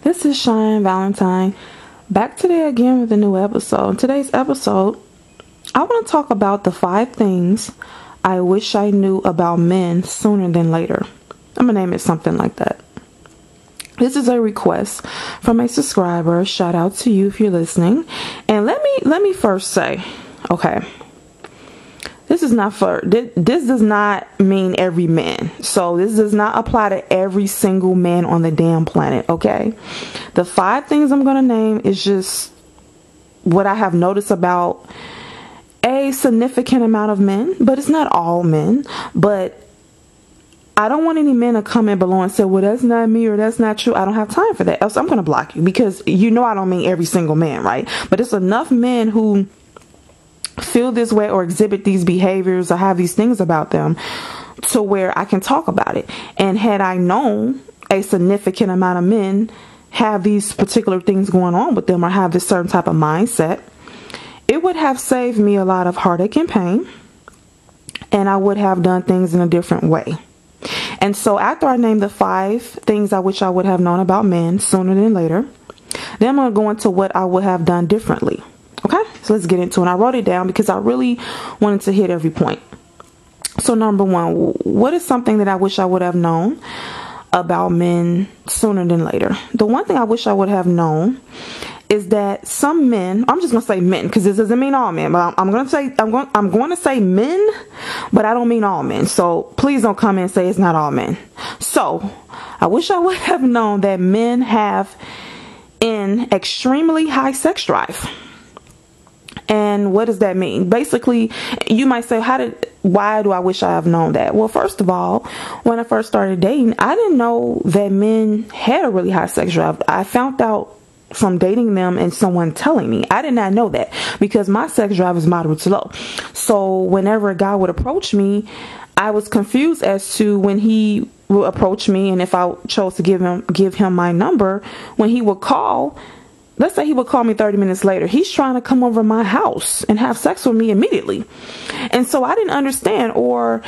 This is Cheyenne Valentine, back today again with a new episode. In today's episode, I want to talk about the 5 things I wish I knew about men sooner than later. I'm going to name it something like that. This is a request from a subscriber. Shout out to you if you're listening. And let me first say, okay, this does not mean every man. So this does not apply to every single man on the damn planet, okay? The 5 things I'm going to name is just what I have noticed about a significant amount of men, but it's not all men. But I don't want any men to come in below and say, well, that's not me or that's not true. I don't have time for that. Else I'm going to block you, because you know I don't mean every single man, right? But it's enough men who feel this way or exhibit these behaviors or have these things about them to where I can talk about it. And had I known a significant amount of men have these particular things going on with them or have this certain type of mindset, it would have saved me a lot of heartache and pain, and I would have done things in a different way. And so after I named the 5 things I wish I would have known about men sooner than later, then I'm going to go into what I would have done differently. Okay, so let's get into it. I wrote it down because I really wanted to hit every point. So number 1, what is something that I wish I would have known about men sooner than later? The one thing I wish I would have known is that some men, I'm just going to say men because this doesn't mean all men, but I'm going to say men, but I don't mean all men. So please don't come in and say it's not all men. So I wish I would have known that men have an extremely high sex drive. And what does that mean? Basically, you might say, why do I wish I have known that? Well, first of all, when I first started dating, I didn't know that men had a really high sex drive. I found out from dating them and someone telling me. I did not know that because my sex drive is moderate to low. So whenever a guy would approach me, I was confused as to when he would approach me, and if I chose to give him my number, when he would call. Let's say he would call me 30 minutes later. He's trying to come over my house and have sex with me immediately. And so I didn't understand. Or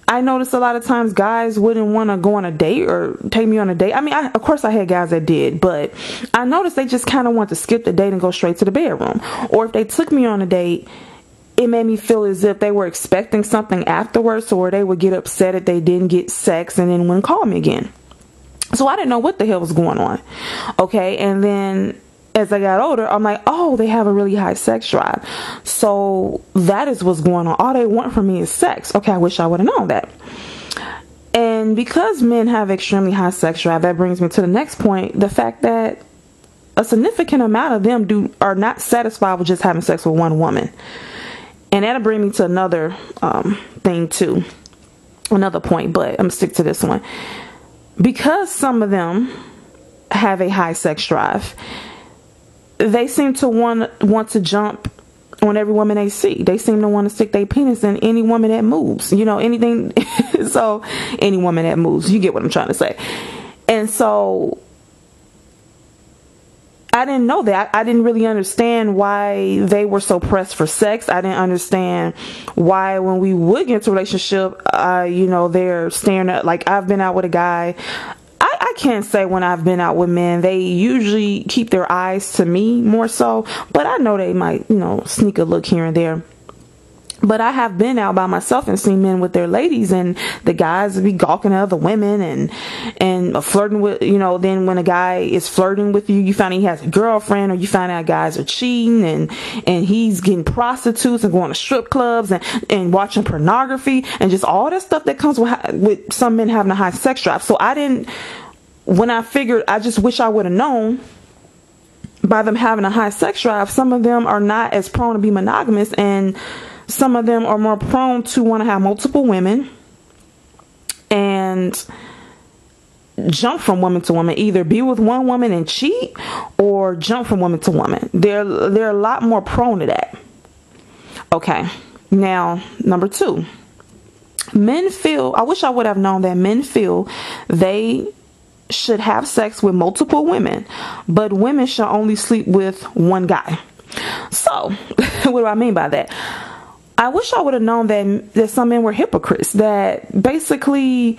I noticed a lot of times guys wouldn't want to go on a date or take me on a date. I mean, of course I had guys that did, but I noticed they just kind of want to skip the date and go straight to the bedroom. Or if they took me on a date, it made me feel as if they were expecting something afterwards, or they would get upset if they didn't get sex and then wouldn't call me again. So I didn't know what the hell was going on. Okay, and then as I got older, I'm like, oh, they have a really high sex drive. So that is what's going on. All they want from me is sex. Okay, I wish I would have known that. And because men have extremely high sex drive, that brings me to the next point. The fact that a significant amount of them are not satisfied with just having sex with one woman. And that'll bring me to another thing too. Another point, but I'm going to stick to this one. Because some of them have a high sex drive, they seem to want to jump on every woman they see. They seem to want to stick their penis in any woman that moves. You know, anything. So any woman that moves. You get what I'm trying to say. And so I didn't know that. I didn't really understand why they were so pressed for sex. I didn't understand why when we would get into a relationship, they're staring at, like, I've been out with a guy. I can't say when I've been out with men, they usually keep their eyes to me more so, but I know they might, sneak a look here and there. But I have been out by myself and seen men with their ladies, and the guys be gawking at other women and flirting with, then when a guy is flirting with you, you find he has a girlfriend, or you find out guys are cheating and he's getting prostitutes and going to strip clubs and watching pornography and just all that stuff that comes with some men having a high sex drive. So when I figured, I just wish I would have known, by them having a high sex drive, some of them are not as prone to be monogamous, and some of them are more prone to want to have multiple women and jump from woman to woman, either be with one woman and cheat or jump from woman to woman. They're a lot more prone to that. Okay, now number 2, I wish I would have known that men feel they should have sex with multiple women, but women should only sleep with one guy. So what do I mean by that? I wish I would have known that some men were hypocrites, that basically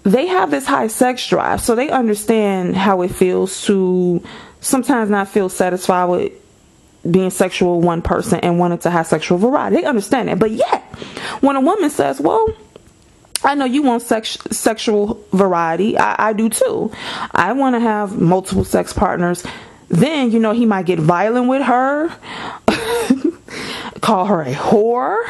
they have this high sex drive, so they understand how it feels to sometimes not feel satisfied with being sexual with one person and wanting to have sexual variety. They understand it. But yet, when a woman says, well, I know you want sexual variety, I do too, I want to have multiple sex partners, then, you know, he might get violent with her, call her a whore,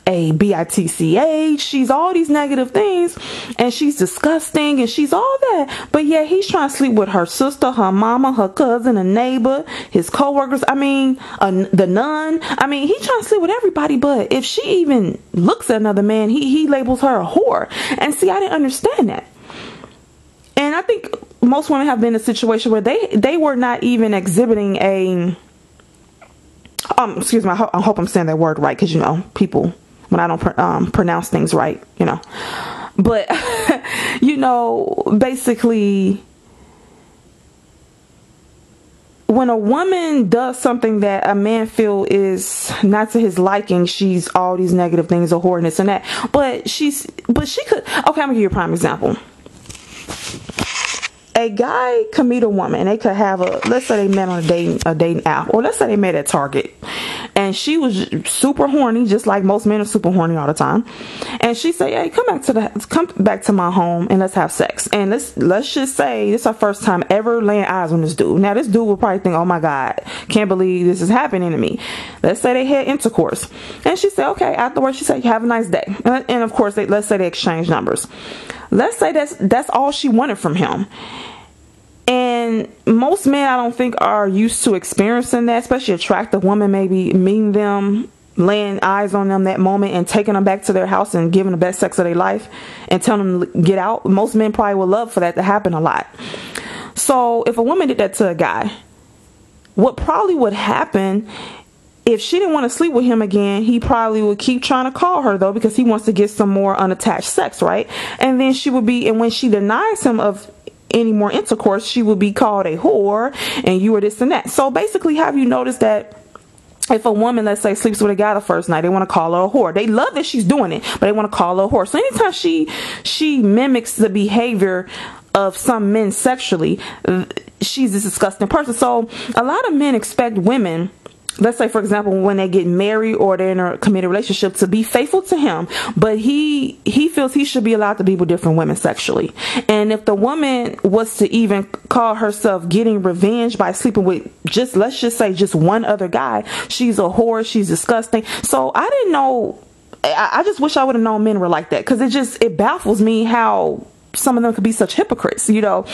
a bitch, she's all these negative things, and she's disgusting, and she's all that. But yeah, he's trying to sleep with her sister, her mama, her cousin, a neighbor, his co-workers, the nun. He's trying to sleep with everybody. But if she even looks at another man, he labels her a whore. And see, I didn't understand that. And I think most women have been in a situation where they were not even exhibiting a excuse me, I hope I'm saying that word right, because, you know, people, when I don't pronounce things right, you know. But, you know, basically, when a woman does something that a man feel is not to his liking, she's all these negative things, a whore and this and that. But she could, okay, I'm gonna give you a prime example. A guy could meet a woman, and they could have let's say they met on a dating app, or let's say they met at Target, and she was super horny, just like most men are super horny all the time. And she say, hey, come back to my home and let's have sex. And let's just say this is her first time ever laying eyes on this dude. Now this dude will probably think, oh my God, can't believe this is happening to me. Let's say they had intercourse, and she said, okay, afterwards she said, have a nice day. And of course, let's say they exchange numbers. Let's say that's all she wanted from him. And most men, I don't think, are used to experiencing that, especially attractive women, maybe meeting them, laying eyes on them that moment, and taking them back to their house and giving the best sex of their life and telling them to get out. Most men probably would love for that to happen a lot. So if a woman did that to a guy, what probably would happen, if she didn't want to sleep with him again, he probably would keep trying to call her, though, because he wants to get some more unattached sex, right? And then and when she denies him of any more intercourse, she would be called a whore, and you were this and that. So basically, have you noticed that if a woman, let's say, sleeps with a guy the first night, they want to call her a whore. They love that she's doing it, but they want to call her a whore. So anytime she mimics the behavior of some men sexually, she's a disgusting person. So a lot of men expect women, let's say, for example, when they get married or they're in a committed relationship, to be faithful to him, but he feels he should be allowed to be with different women sexually. And if the woman was to even call herself getting revenge by sleeping with let's just say one other guy, she's a whore, she's disgusting. So I didn't know, I just wish I would have known men were like that, because it baffles me how some of them could be such hypocrites, you know.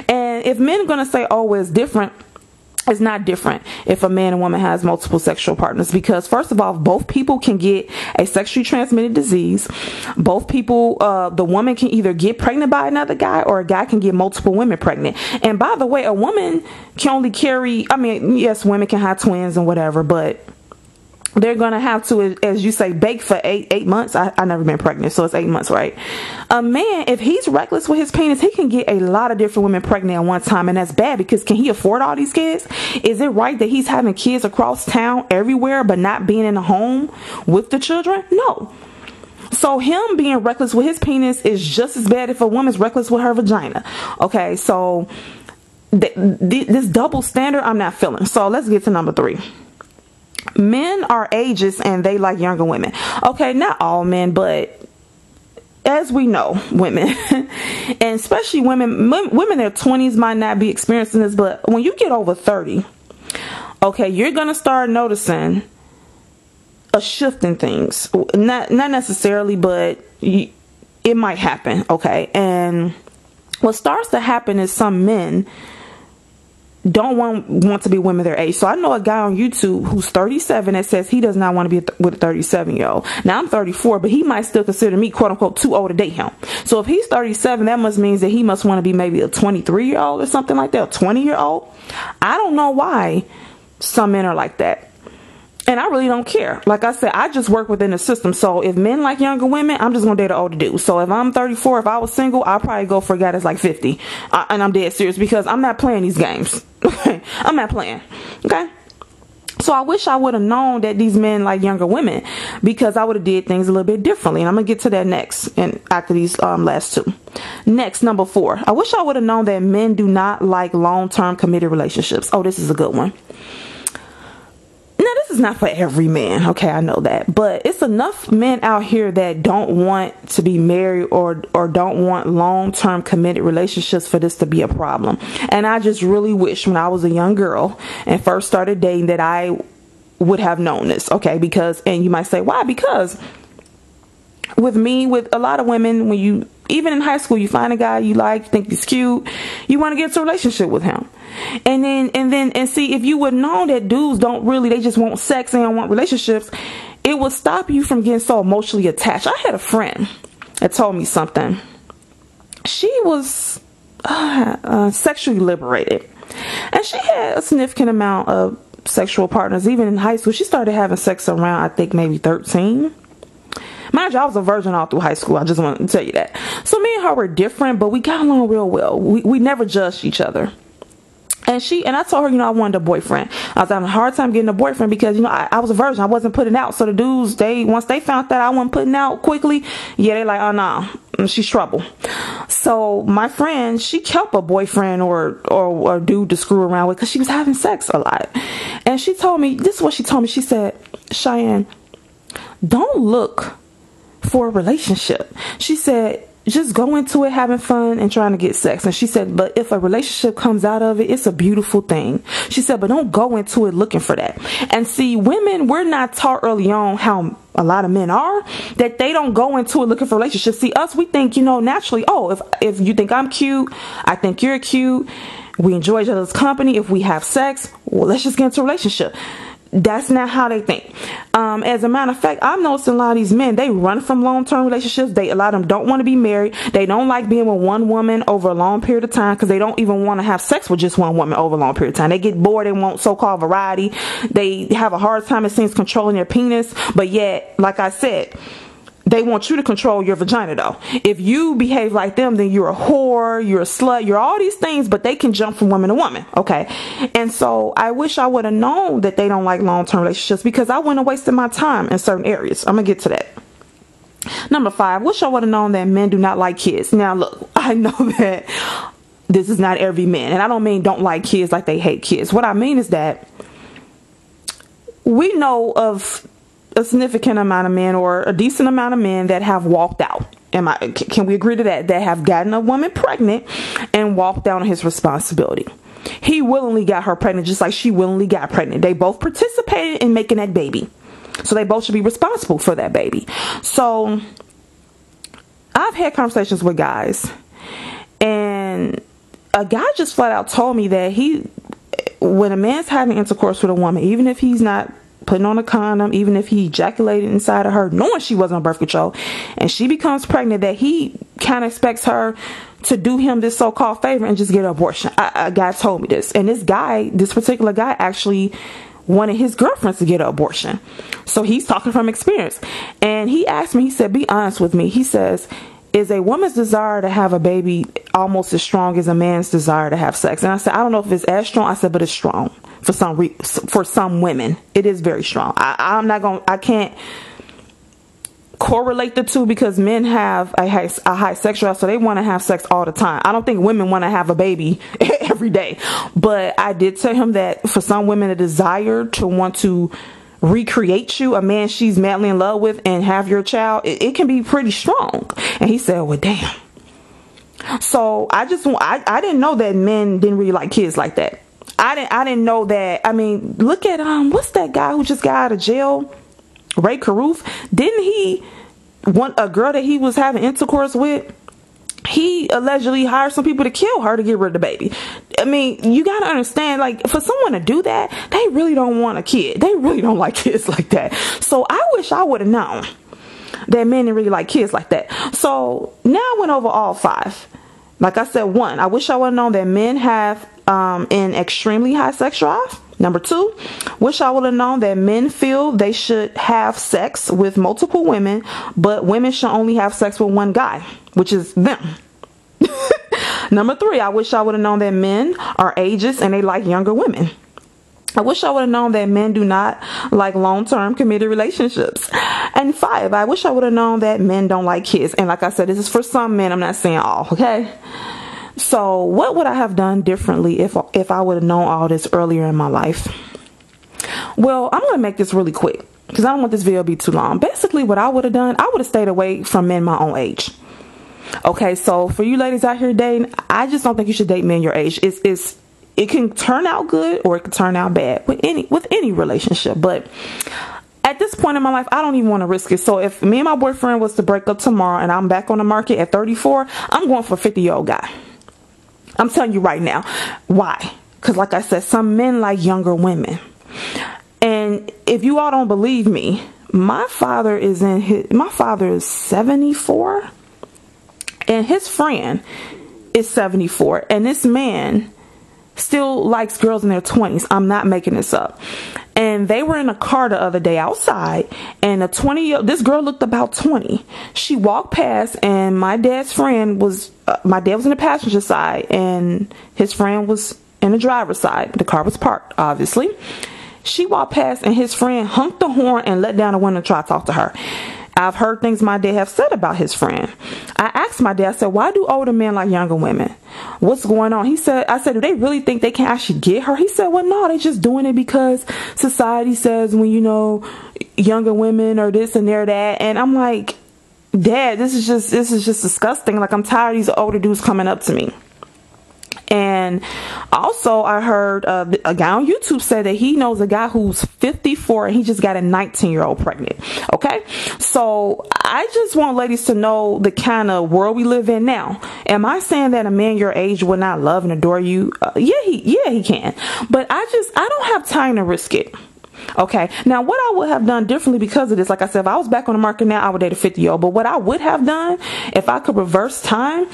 And if men are going to say, oh, it's different, it's not different if a man and woman has multiple sexual partners, because first of all, both people can get a sexually transmitted disease. Both people, the woman can either get pregnant by another guy, or a guy can get multiple women pregnant. And by the way, a woman can only carry, yes, women can have twins and whatever, but they're going to have to, as you say, bake for eight months. I've never been pregnant, so it's 8 months, right? A man, if he's reckless with his penis, he can get a lot of different women pregnant at one time, and that's bad, because can he afford all these kids? Is it right that he's having kids across town everywhere, but not being in the home with the children? No. So him being reckless with his penis is just as bad if a woman's reckless with her vagina. Okay, so this double standard I'm not feeling. So let's get to number 3. Men are ageist and they like younger women. Okay, not all men, but as we know, women, and especially women in their 20s might not be experiencing this, but when you get over 30, okay, you're going to start noticing a shift in things. Not necessarily, but it might happen, okay? And what starts to happen is some men don't want to be women their age. So I know a guy on YouTube who's 37 that says he does not want to be with a 37-year-old. Now I'm 34, but he might still consider me, quote unquote, too old to date him. So if he's 37, that must mean that he must want to be maybe a 23-year-old or something like that, a 20-year-old. I don't know why some men are like that. And I really don't care. Like I said, I just work within the system. So if men like younger women, I'm just going to date an older dude. So if I'm 34, if I was single, I'll probably go for a guy that's like 50. And I'm dead serious, because I'm not playing these games. I'm not playing. Okay. So So I wish I would have known that these men like younger women, because I would have did things a little bit differently. And I'm going to get to that next, and after these last two. Next, number 4. I wish I would have known that men do not like long-term committed relationships. Oh, this is a good one. Now, this is not for every man. Okay, I know that. But it's enough men out here that don't want to be married or don't want long-term committed relationships for this to be a problem. And I just really wish when I was a young girl and first started dating that I would have known this. Okay, because, and you might say, why? Because with a lot of women, when you, even in high school, you find a guy you like, think he's cute, you want to get into a relationship with him. And see, if you would know that dudes don't really, they just want sex and don't want relationships, it would stop you from getting so emotionally attached. I had a friend that told me something. She was sexually liberated, and she had a significant amount of sexual partners. Even in high school, she started having sex around, I think, maybe 13. Mind you, I was a virgin all through high school. I just want to tell you that. So me and her were different, but we got along real well. We never judged each other. And I told her, I wanted a boyfriend. I was having a hard time getting a boyfriend because, I was a virgin. I wasn't putting out. So the dudes, once they found that I wasn't putting out quickly, they like, oh no, she's trouble. So my friend, she kept a boyfriend or a dude to screw around with because she was having sex a lot. And she told me, this is what she told me. She said, Cheyenne, don't look for a relationship. She said, just go into it having fun and trying to get sex. And she said, but if a relationship comes out of it, it's a beautiful thing. She said, but don't go into it looking for that. And see, women, we're not taught early on how a lot of men are, that they don't go into it looking for relationships. See, us, we think, naturally, oh, if you think I'm cute, I think you're cute, we enjoy each other's company. If we have sex, well, let's just get into a relationship. That's not how they think. As a matter of fact, I've noticed a lot of these men, they run from long-term relationships. A lot of them don't want to be married. They don't like being with one woman over a long period of time because they don't even want to have sex with just one woman over a long period of time. They get bored. They want so-called variety. They have a hard time, it seems, controlling their penis. But yet, like I said, they want you to control your vagina, though. If you behave like them, then you're a whore, you're a slut, you're all these things, but they can jump from woman to woman, okay? And so I wish I would have known that they don't like long-term relationships because I wouldn't have wasted my time in certain areas. I'm going to get to that. Number 5, wish I would have known that men do not like kids. Now, look, I know that this is not every man, and I don't mean don't like kids like they hate kids. What I mean is that we know of a significant amount of men or a decent amount of men that have walked out. Can we agree to that? That have gotten a woman pregnant and walked out on his responsibility. He willingly got her pregnant just like she willingly got pregnant. They both participated in making that baby. So they both should be responsible for that baby. So I've had conversations with guys, and a guy just flat out told me that when a man's having intercourse with a woman, even if he's not putting on a condom, even if he ejaculated inside of her, knowing she wasn't on birth control, and she becomes pregnant, that he kind of expects her to do him this so-called favor and just get an abortion. A guy told me this. And this particular guy actually wanted his girlfriends to get an abortion. So he's talking from experience. And he asked me, he said, be honest with me. He says, is a woman's desire to have a baby almost as strong as a man's desire to have sex? And I said, I don't know if it's as strong. I said, but it's strong for some women. It is very strong. I can't correlate the two because men have a high sex drive, so they want to have sex all the time. I don't think women want to have a baby every day. But I did tell him that for some women, a desire to want to recreate you, a man she's madly in love with, and have your child, it can be pretty strong. And he said, well, damn. So I didn't know that men didn't really like kids like that. I didn't know that. I mean, look at what's that guy who just got out of jail, Ray Caruth? Didn't he want a girl that he was having intercourse with? He allegedly hired some people to kill her to get rid of the baby. I mean, you got to understand, like, for someone to do that, they really don't want a kid. They really don't like kids like that. So I wish I would have known that men didn't really like kids like that. So now I went over all 5. Like I said, 1, I wish I would have known that men have an extremely high sex drive. Number 2, wish I would have known that men feel they should have sex with multiple women, but women should only have sex with one guy, which is them. Number 3, I wish I would have known that men are ageist and they like younger women. I wish I would have known that men do not like long-term committed relationships. And 5, I wish I would have known that men don't like kids. And like I said, this is for some men. I'm not saying all, okay? So what would I have done differently if I would have known all this earlier in my life? Well, I'm going to make this really quick because I don't want this video to be too long. Basically, what I would have done, I would have stayed away from men my own age. Okay, so for you ladies out here dating, I just don't think you should date men your age. It can turn out good or it can turn out bad with any relationship. But at this point in my life, I don't even want to risk it. So if me and my boyfriend was to break up tomorrow and I'm back on the market at 34, I'm going for a 50-year-old guy. I'm telling you right now. Why? Because like I said, some men like younger women. And if you all don't believe me, my father is 74 and his friend is 74, and this man still likes girls in their 20s. I'm not making this up. And they were in a car the other day outside, and this girl looked about 20. She walked past, and my dad's friend was my dad was in the passenger side and his friend was in the driver's side. The car was parked, obviously. She walked past and his friend honked the horn and let down the window to try to talk to her. I've heard things my dad have said about his friend. I asked my dad, I said, why do older men like younger women? What's going on? I said, do they really think they can actually get her? He said, well, no, they're just doing it because society says when, younger women are this and they're that. And I'm like, Dad, this is just disgusting. Like, I'm tired of these older dudes coming up to me. And also I heard a guy on YouTube say that he knows a guy who's 54 and he just got a 19-year-old pregnant. Okay, so I just want ladies to know the kind of world we live in now. Am I saying that a man your age would not love and adore you? Yeah, he can. But I don't have time to risk it. Okay, now what I would have done differently because of this, like I said, if I was back on the market now, I would date a 50-year-old. But what I would have done if I could reverse time,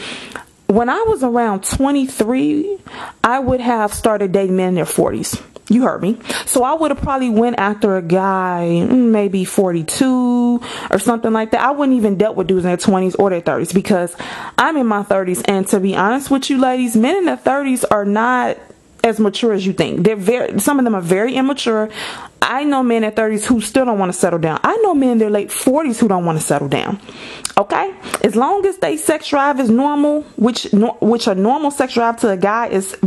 when I was around 23, I would have started dating men in their 40s. You heard me. So I would have probably went after a guy, maybe 42 or something like that. I wouldn't even dealt with dudes in their 20s or their 30s because I'm in my 30s. And to be honest with you ladies, men in their 30s are not as mature as you think. Some of them are very immature. I know men in their 30s who still don't want to settle down. I know men in their late 40s who don't want to settle down. Okay, as long as they sex drive is normal, which a normal sex drive to a guy is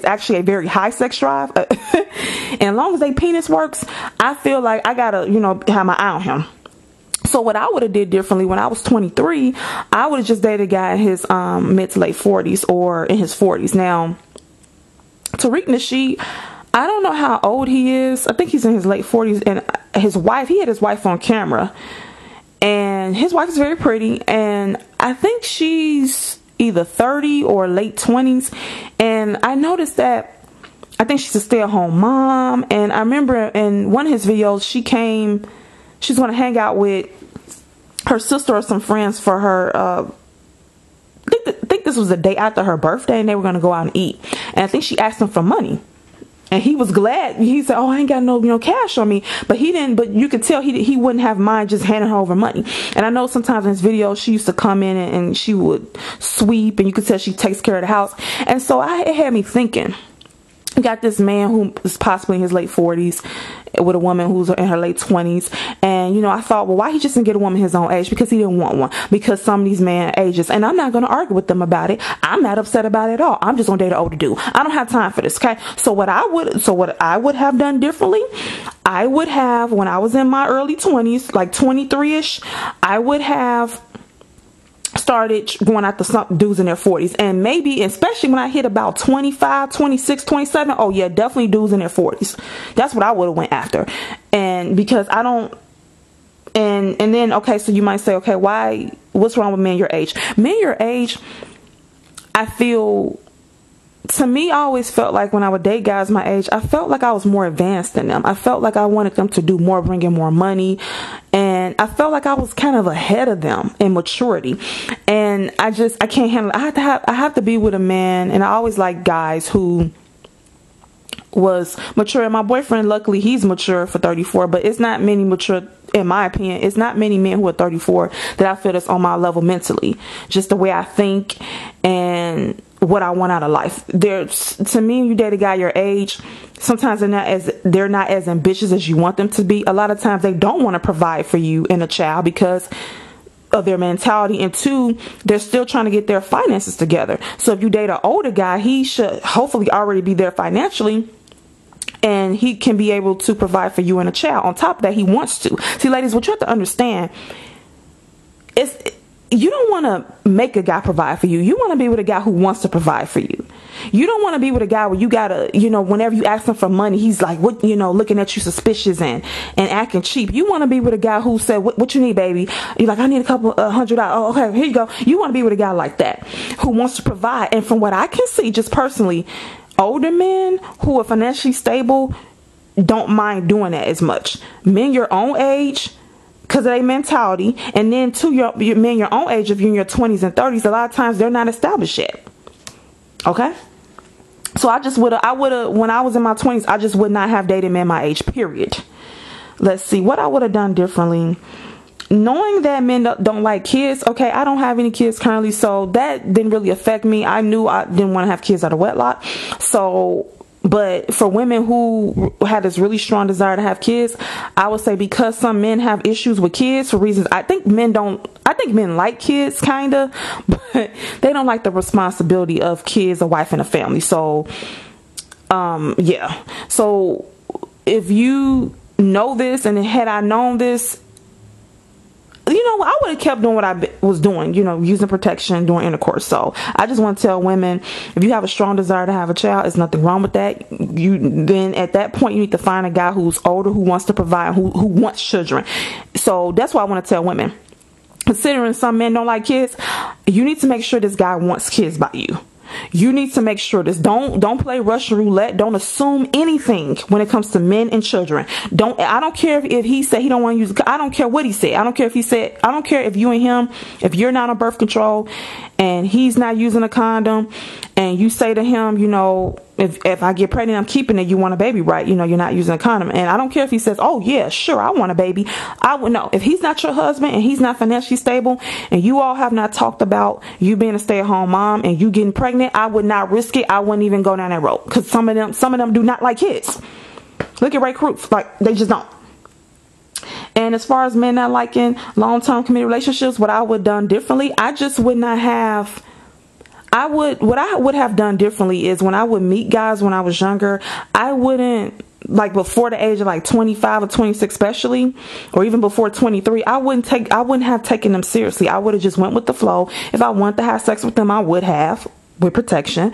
actually a very high sex drive, and as long as their penis works, I feel like I gotta have my eye on him. So what I would have did differently when I was 23, I would have just dated a guy in his mid to late 40s or in his 40s. Now, Tariq Nasheed, I don't know how old he is. I think he's in his late 40s, and he had his wife on camera. And his wife is very pretty, and I think she's either 30 or late 20s. And I noticed that I think she's a stay-at-home mom. And I remember in one of his videos, she's going to hang out with her sister or some friends for her, I think this was the day after her birthday, and they were going to go out and eat. And I think she asked him for money. And he was glad. He said, oh, I ain't got no cash on me. But he didn't, but you could tell he wouldn't have mind just handing her over money. And I know sometimes in his videos, she used to come in and she would sweep, and you could tell she takes care of the house. And so it had me thinking, you got this man who is possibly in his late 40s with a woman who's in her late 20s. And, I thought, well, why he just didn't get a woman his own age? Because he didn't want one. Because some of these men ages. And I'm not going to argue with them about it. I'm not upset about it at all. I'm just going to date an older dude. I don't have time for this, okay? So what I would have done differently, I would have, when I was in my early 20s, like 23-ish, I would have started going after some dudes in their 40s, and maybe especially when I hit about 25, 26, 27, oh yeah, definitely dudes in their 40s. That's what I would have went after. And because I don't, and then, okay, so you might say, okay, what's wrong with men your age? Men your age, I feel, to me, I always felt like when I would date guys my age, I felt like I was more advanced than them. I felt like I wanted them to do more, bring in more money. And I felt like I was kind of ahead of them in maturity. And I can't handle it. I have to be with a man. And I always like guys who was mature. And my boyfriend, luckily, he's mature for 34. But it's not many mature, in my opinion, it's not many men who are 34 that I feel that's on my level mentally. Just the way I think. And what I want out of life. To me, you date a guy your age, sometimes they're not as ambitious as you want them to be. A lot of times they don't want to provide for you and a child because of their mentality, and two, they're still trying to get their finances together. So if you date an older guy, he should hopefully already be there financially, and he can be able to provide for you and a child. On top of that, he wants to. See, ladies, what you have to understand is you don't want to make a guy provide for you. You want to be with a guy who wants to provide for you. You don't want to be with a guy where you gotta, whenever you ask him for money, he's like, what, looking at you suspicious and acting cheap. You want to be with a guy who said, what you need, baby? You're like, I need a couple $100. Oh, okay, here you go. You want to be with a guy like that who wants to provide. And from what I can see, just personally, older men who are financially stable don't mind doing that as much. Men your own age, because of their mentality, and then to your men your own age, if you're in your 20s and 30s, a lot of times they're not established yet. Okay? So I would have, when I was in my 20s, I just would not have dated men my age, period. Let's see, what I would have done differently. Knowing that men don't like kids, okay, I don't have any kids currently, so that didn't really affect me. I knew I didn't want to have kids out of wedlock. So, but for women who had this really strong desire to have kids, I would say, because some men have issues with kids for reasons, I think men like kids kind of, but they don't like the responsibility of kids, a wife and a family. So yeah, so if you know this, and had I known this, I would have kept doing what I was doing, using protection, doing intercourse. So I just want to tell women, if you have a strong desire to have a child, there's nothing wrong with that. Then at that point, you need to find a guy who's older, who wants to provide, who wants children. So that's why I want to tell women, considering some men don't like kids, you need to make sure this guy wants kids by you. You need to make sure this. Don't play Russian roulette. Don't assume anything when it comes to men and children. I don't care if he said he don't want to use. I don't care what he said. I don't care if he said. I don't care if you and him, if you're not on birth control and he's not using a condom, and you say to him, if I get pregnant, I'm keeping it. You want a baby, right? You're not using a condom. And I don't care if he says, oh yeah, sure, I want a baby. I would know, if he's not your husband and he's not financially stable, and you all have not talked about you being a stay-at-home mom and you getting pregnant, I would not risk it. I wouldn't even go down that road, because some of them do not like kids. Look at Ray Cruz, like, they just don't. And as far as men not liking long-term committed relationships, what I would have done differently, I just would not have. What I would have done differently is, when I would meet guys when I was younger, I wouldn't, like before the age of like 25 or 26 especially, or even before 23, I wouldn't have taken them seriously. I would have just went with the flow. If I wanted to have sex with them, I would have, with protection,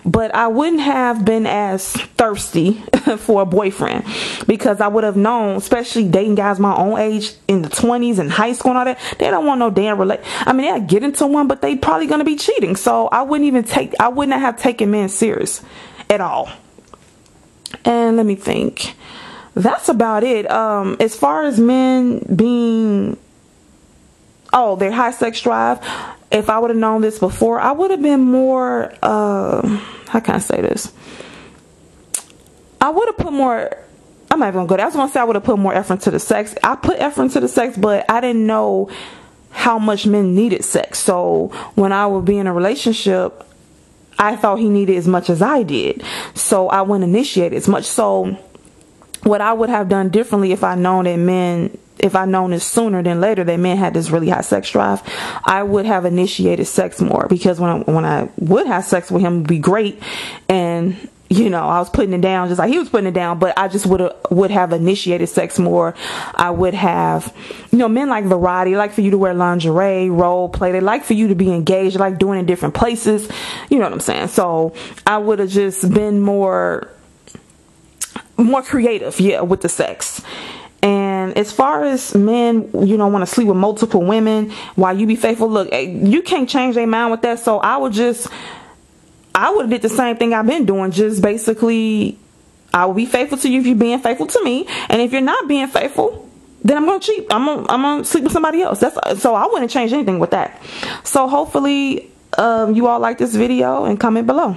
but I wouldn't have been as thirsty for a boyfriend, because I would have known, especially dating guys my own age in the 20s and high school and all that, they don't want no damn they'll get into one, but they probably going to be cheating. So I wouldn't have taken men serious at all. And let me think. That's about it. As far as men being, their high sex drive, if I would have known this before, I would have been more, how can I say this? I would have put more, I'm not even gonna go there. I was gonna say I would have put more effort into the sex. I put effort into the sex, but I didn't know how much men needed sex. So when I would be in a relationship, I thought he needed as much as I did. So I wouldn't initiate as much. So what I would have done differently, if I known this sooner than later, that men had this really high sex drive, I would have initiated sex more, because when I would have sex with him, it would be great, and I was putting it down just like he was putting it down, but I just would have initiated sex more. I would have, men like variety, they like for you to wear lingerie, role play, they like for you to be engaged, they like doing it in different places, you know what I'm saying? So I would have just been more creative, with the sex. And as far as men, want to sleep with multiple women while you be faithful, look, you can't change their mind with that. So I would have did the same thing I've been doing. Just basically, I will be faithful to you if you're being faithful to me. And if you're not being faithful, then I'm going to cheat. I'm going to sleep with somebody else. So I wouldn't change anything with that. So hopefully, you all like this video, and comment below.